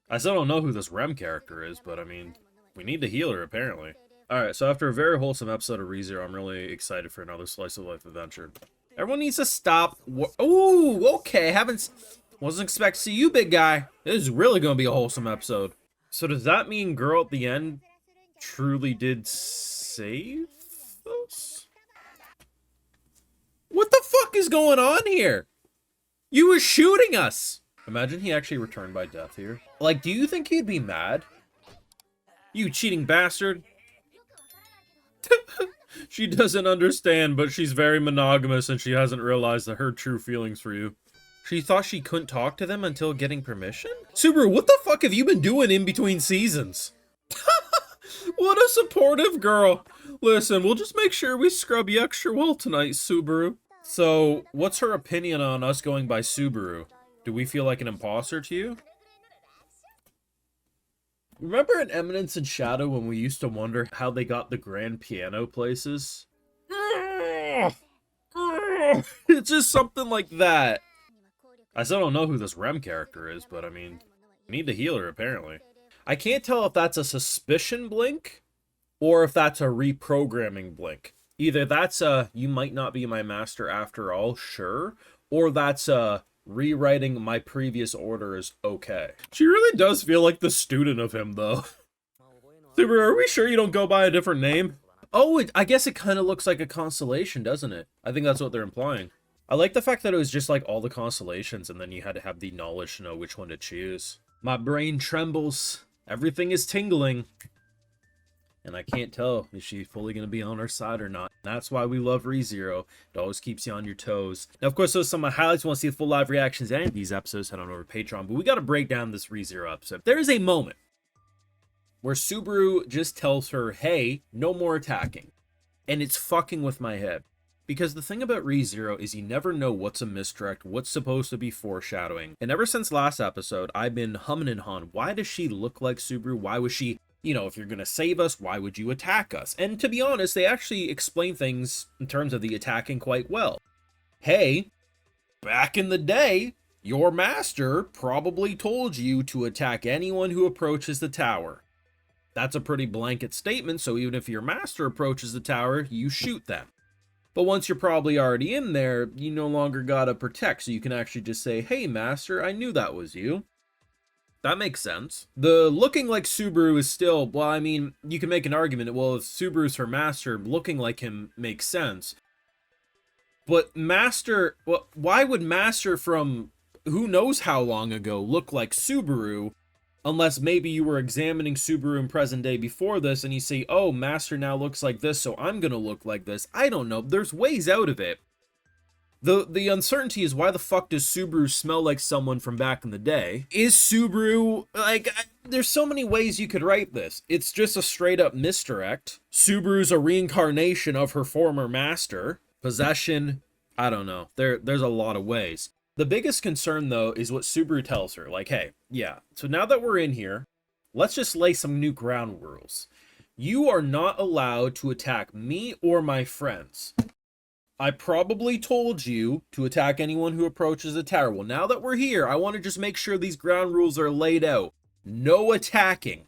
I still don't know who this Rem character is, but I mean, we need to heal her, apparently. Alright, so after a very wholesome episode of ReZero, I'm really excited for another slice of life adventure. Everyone needs to stop. Ooh, okay, wasn't expect to see you, big guy. This is really gonna be a wholesome episode. So does that mean girl at the end truly did save us? What the fuck is going on here? You were shooting us! Imagine he actually returned by death here. Like, do you think he'd be mad? You cheating bastard. She doesn't understand, but she's very monogamous and she hasn't realized that her true feelings for you. She thought she couldn't talk to them until getting permission? Subaru, what the fuck have you been doing in between seasons? What a supportive girl. Listen, we'll just make sure we scrub you extra well tonight, Subaru. So, what's her opinion on us going by Subaru? Do we feel like an imposter to you? Remember in Eminence and Shadow when we used to wonder how they got the grand piano places? It's just something like that. I still don't know who this Rem character is, but I mean, we need to heal her, apparently. I can't tell if that's a suspicion blink, or if that's a reprogramming blink. Either that's a, you might not be my master after all, sure, or that's a, rewriting my previous order is okay. She really does feel like the student of him, though. Subaru, are we sure you don't go by a different name? Oh, I guess it kind of looks like a constellation, doesn't it? I think that's what they're implying. I like the fact that it was just like all the constellations and then you had to have the knowledge to know which one to choose. My brain trembles. Everything is tingling. And I can't tell if she's fully going to be on our side or not. That's why we love ReZero. It always keeps you on your toes. Now, of course, those are some of my highlights. You want to see the full live reactions to any of these episodes, head on over to Patreon. But we got to break down this ReZero episode. There is a moment where Subaru just tells her, hey, no more attacking. And it's fucking with my head. Because the thing about ReZero is you never know what's a misdirect, what's supposed to be foreshadowing. And ever since last episode, I've been humming and hawing. Why does she look like Subaru? Why was she... You know, if you're going to save us, why would you attack us? And to be honest, they actually explain things in terms of the attacking quite well. Hey, back in the day, your master probably told you to attack anyone who approaches the tower. That's a pretty blanket statement, so even if your master approaches the tower, you shoot them. But once you're probably already in there, you no longer gotta protect, so you can actually just say, hey, master, I knew that was you. That makes sense. The looking like Subaru is still, well, I mean, you can make an argument, well, if Subaru's her master, looking like him makes sense. But Master, well, why would Master from who knows how long ago look like Subaru, unless maybe you were examining Subaru in present day before this and you say, oh, Master now looks like this, so I'm gonna look like this. I don't know. There's ways out of it. The uncertainty is, why the fuck does Subaru smell like someone from back in the day? Is Subaru, like, there's so many ways you could write this. It's just a straight up misdirect. Subaru's a reincarnation of her former master. Possession, I don't know. There's a lot of ways. The biggest concern, though, is what Subaru tells her. Like, hey, yeah, so now that we're in here, let's just lay some new ground rules. You are not allowed to attack me or my friends. I probably told you to attack anyone who approaches the tower. Well, now that we're here, I want to just make sure these ground rules are laid out. No attacking.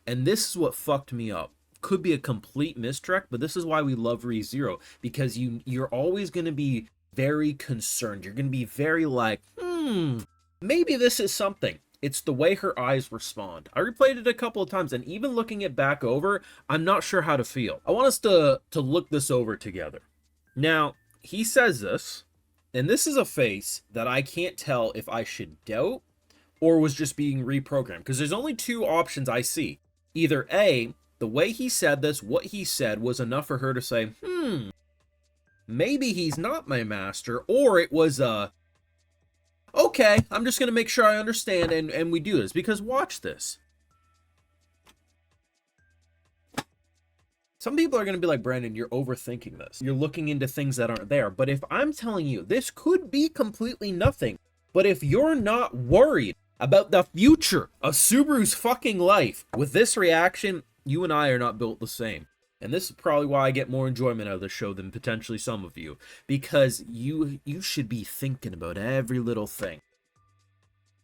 And this is what fucked me up. Could be a complete misdirect, but this is why we love ReZero. Because you're always going to be very concerned. You're going to be very like, maybe this is something. It's the way her eyes respond. I replayed it a couple of times, and even looking it back over, I'm not sure how to feel. I want us to look this over together. Now, he says this, and this is a face that I can't tell if I should doubt or was just being reprogrammed, because there's only two options I see. Either A, the way he said this, what he said was enough for her to say, maybe he's not my master, or it was okay, I'm just going to make sure I understand and we do this, because watch this. Some people are going to be like, Brandon, you're overthinking this. You're looking into things that aren't there. But if I'm telling you, this could be completely nothing. But if you're not worried about the future of Subaru's fucking life, with this reaction, you and I are not built the same. And this is probably why I get more enjoyment out of the show than potentially some of you. Because you should be thinking about every little thing.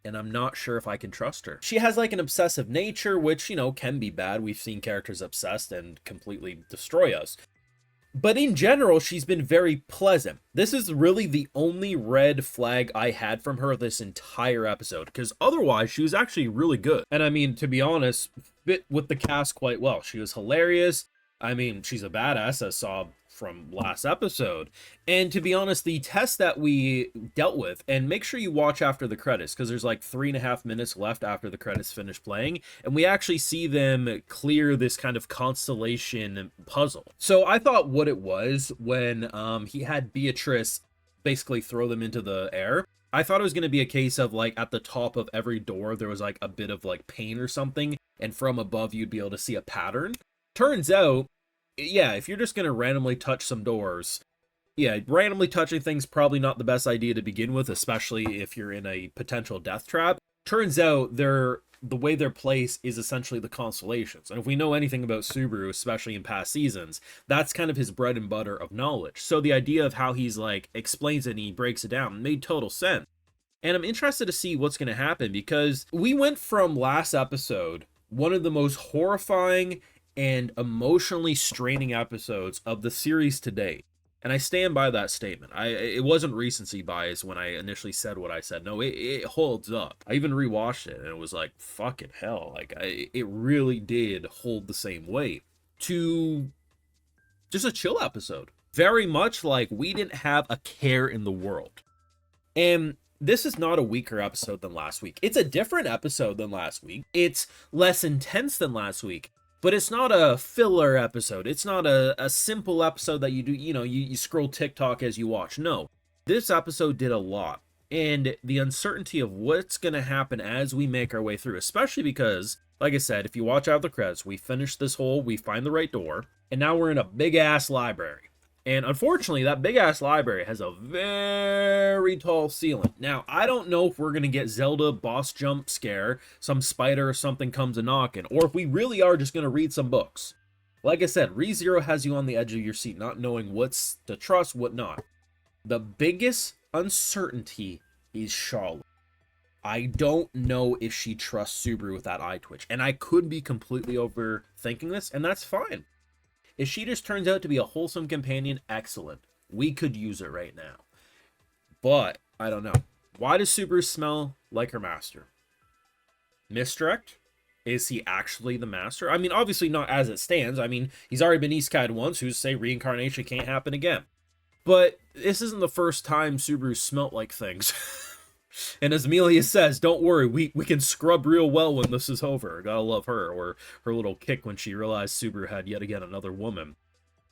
and I'm not sure if I can trust her. She has like an obsessive nature, which, you know, can be bad. We've seen characters obsessed and completely destroy us. But in general, she's been very pleasant. This is really the only red flag I had from her this entire episode, because otherwise she was actually really good. And I mean, to be honest, fit with the cast quite well. She was hilarious. I mean, she's a badass, as saw from last episode. And to be honest, the test that we dealt with, and make sure you watch after the credits, because there's like 3.5 minutes left after the credits finish playing, and we actually see them clear this kind of constellation puzzle. So I thought what it was when he had Beatrice basically throw them into the air, I thought it was going to be a case of like at the top of every door there was like a bit of like paint or something, and from above you'd be able to see a pattern. Turns out, yeah, if you're just going to randomly touch some doors, yeah, randomly touching things probably not the best idea to begin with, especially if you're in a potential death trap. Turns out the way they're placed is essentially the constellations. And if we know anything about Subaru, especially in past seasons, that's kind of his bread and butter of knowledge. So the idea of how he's like explains it and he breaks it down made total sense. And I'm interested to see what's going to happen, because we went from last episode, one of the most horrifying and emotionally straining episodes of the series to date. And I stand by that statement. It wasn't recency bias when I initially said what I said. No, it holds up. I even rewatched it and it was like, fucking hell. Like, it really did hold the same weight. To just a chill episode. Very much like we didn't have a care in the world. And this is not a weaker episode than last week. It's a different episode than last week. It's less intense than last week. But it's not a filler episode. It's not a simple episode that you do, you scroll TikTok as you watch. No, this episode did a lot. And the uncertainty of what's going to happen as we make our way through, especially because, like I said, if you watch out the credits, we finish this hole, we find the right door, and now we're in a big-ass library. And unfortunately, that big-ass library has a very tall ceiling. Now, I don't know if we're going to get Zelda boss jump scare, some spider or something comes a knocking, or if we really are just going to read some books. Like I said, ReZero has you on the edge of your seat, not knowing what's to trust, what not. The biggest uncertainty is Shaula. I don't know if she trusts Subaru with that eye twitch, and I could be completely overthinking this, and that's fine. If she just turns out to be a wholesome companion, excellent. We could use her right now. But, I don't know. Why does Subaru smell like her master? Misdirect? Is he actually the master? I mean, obviously not as it stands. I mean, he's already been Isekai'd once, who's say reincarnation can't happen again. But this isn't the first time Subaru smelt like things. And as Amelia says, don't worry, we can scrub real well when this is over. Gotta love her, or her little kick when she realized Subaru had yet again another woman.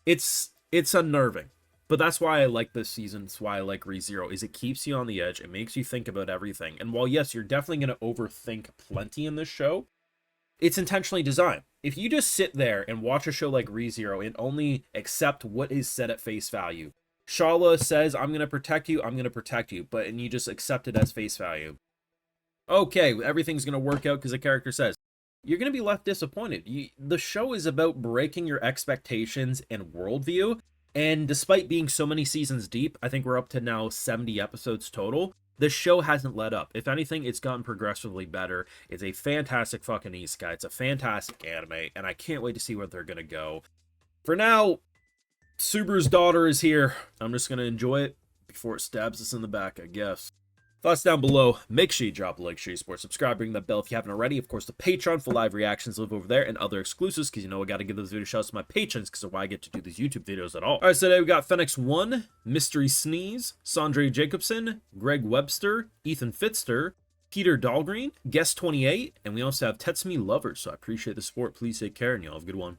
It's unnerving, but that's why I like this season. It's why I like ReZero, is it keeps you on the edge. It makes you think about everything. And while, yes, you're definitely going to overthink plenty in this show, it's intentionally designed. If you just sit there and watch a show like ReZero and only accept what is said at face value, Shaula says, I'm going to protect you, and you just accept it as face value. Okay, everything's going to work out because the character says. You're going to be left disappointed. The show is about breaking your expectations and worldview, and despite being so many seasons deep, I think we're up to now 70 episodes total, the show hasn't let up. If anything, it's gotten progressively better. It's a fantastic fucking isekai. It's a fantastic anime, and I can't wait to see where they're going to go. For now, Subaru's daughter is here. I'm just going to enjoy it before it stabs us in the back, I guess. Thoughts down below. Make sure you drop a like, share, support, subscribe, ring that bell if you haven't already. Of course, the Patreon for live reactions live over there and other exclusives, because you know I got to give those video shouts to my patrons because of why I get to do these YouTube videos at all. All right, so today we got Phoenix1, Mystery Sneeze, Sandre Jacobson, Greg Webster, Ethan Fitzter, Peter Dahlgreen, Guest 28, and we also have Tetsumi Lovers. So I appreciate the support. Please take care, and y'all have a good one.